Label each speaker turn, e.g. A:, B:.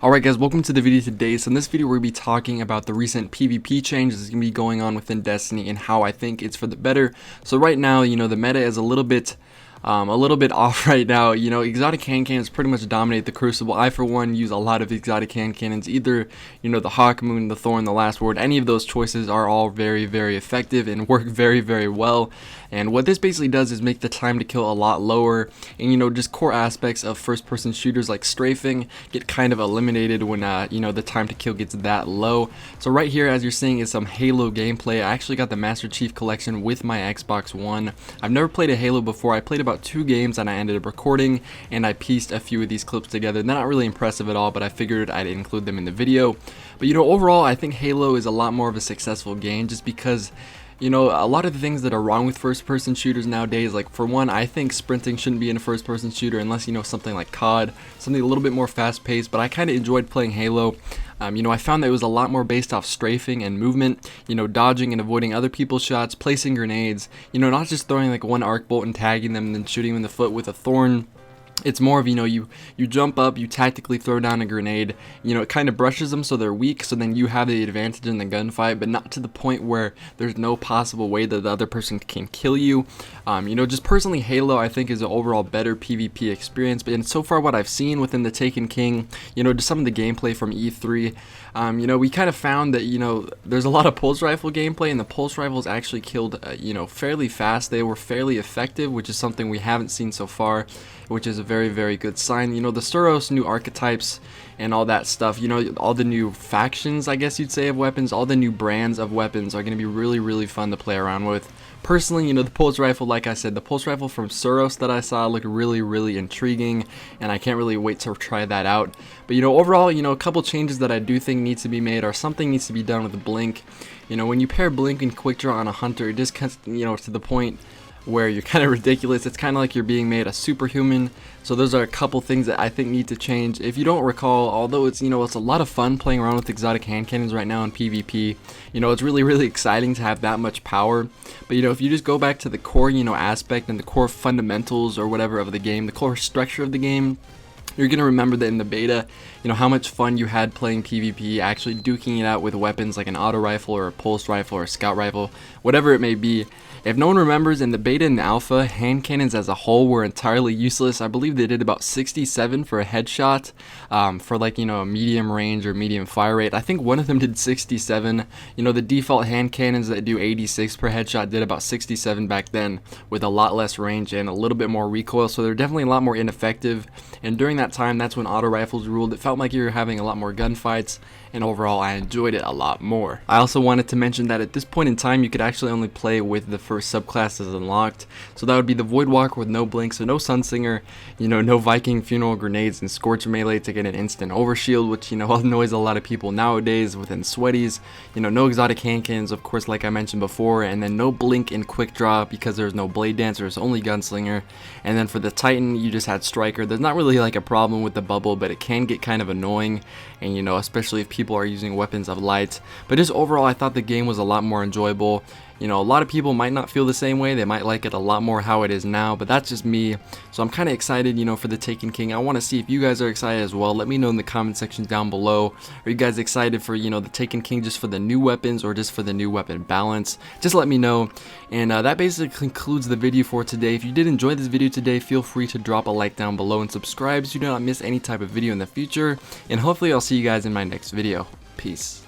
A: Alright guys, welcome to the video today. So in this video we're going to be talking about the recent PvP changes that's going to be going on within Destiny and how I think it's for the better. So right now, the meta is a little bit off right now. Exotic hand cannons pretty much dominate the Crucible. I for one use a lot of exotic hand cannons, either the Hawk Moon, the Thorn, the Last Word. Any of those choices are all very effective and work very well. And what this basically does is make the time to kill a lot lower, and just core aspects of first person shooters like strafing get kind of eliminated when the time to kill gets that low. So right here, as you're seeing, is some Halo gameplay. I actually got the Master Chief Collection with my Xbox One. I've never played a Halo before. I played about 2 games and I ended up recording, and I pieced a few of these clips together. They're not really impressive at all, but I figured I'd include them in the video. But overall I think Halo is a lot more of a successful game, just because a lot of the things that are wrong with first-person shooters nowadays, like for one, I think sprinting shouldn't be in a first-person shooter unless something like COD, something a little bit more fast-paced. But I kind of enjoyed playing Halo. I found that it was a lot more based off strafing and movement, dodging and avoiding other people's shots, placing grenades, not just throwing like one arc bolt and tagging them and then shooting them in the foot with a Thorn. It's more of, you jump up, you tactically throw down a grenade, it kind of brushes them so they're weak, so then you have the advantage in the gunfight, but not to the point where there's no possible way that the other person can kill you. Just personally, Halo I think is an overall better PvP experience, but so far what I've seen within the Taken King, just some of the gameplay from E3, we kind of found that, there's a lot of pulse rifle gameplay, and the pulse rifles actually killed, fairly fast. They were fairly effective, which is something we haven't seen so far, which is a very good sign. The Suros new archetypes and all that stuff, all the new factions, I guess you'd say, of weapons, all the new brands of weapons are going to be really fun to play around with. Personally, the pulse rifle, like I said, the pulse rifle from Suros that I saw looked really intriguing, and I can't really wait to try that out. But overall, a couple changes that I do think needs to be made, or something needs to be done with Blink. When you pair Blink and Quick Draw on a Hunter, it just comes, to the point where you're kind of ridiculous. It's kind of like you're being made a superhuman. So those are a couple things that I think need to change. If you don't recall, although it's it's a lot of fun playing around with exotic hand cannons right now in PvP, it's really exciting to have that much power. But if you just go back to the core aspect and the core fundamentals or whatever of the game, the core structure of the game, you're going to remember that in the beta, how much fun you had playing PvP, actually duking it out with weapons like an auto rifle or a pulse rifle or a scout rifle, whatever it may be. If no one remembers, in the beta and the alpha, hand cannons as a whole were entirely useless. I believe they did about 67 for a headshot, for like, a medium range or medium fire rate. I think one of them did 67. The default hand cannons that do 86 per headshot did about 67 back then, with a lot less range and a little bit more recoil, so they're definitely a lot more ineffective. And during that time, that's when auto rifles ruled. It felt like you were having a lot more gunfights, and overall I enjoyed it a lot more. I also wanted to mention that at this point in time, you could actually only play with the first subclasses unlocked. So that would be the Voidwalker with no blink, so no Sunsinger, no Viking funeral grenades and Scorch melee to get an instant overshield, which annoys a lot of people nowadays within Sweaties. No exotic hand cannons, of course, like I mentioned before, and then no blink and quick draw because there's no blade dancer, it's only gunslinger. And then for the Titan, you just had striker. There's not really like a problem with the bubble, but it can get kind of annoying, and especially if people are using weapons of light. But just overall, I thought the game was a lot more enjoyable. A lot of people might not feel the same way. They might like it a lot more how it is now, but that's just me. So I'm kind of excited, for the Taken King. I want to see if you guys are excited as well. Let me know in the comment section down below. Are you guys excited for, the Taken King just for the new weapons or just for the new weapon balance? Just let me know. And that basically concludes the video for today. If you did enjoy this video today, feel free to drop a like down below and subscribe so you do not miss any type of video in the future. And hopefully I'll see you guys in my next video. Peace.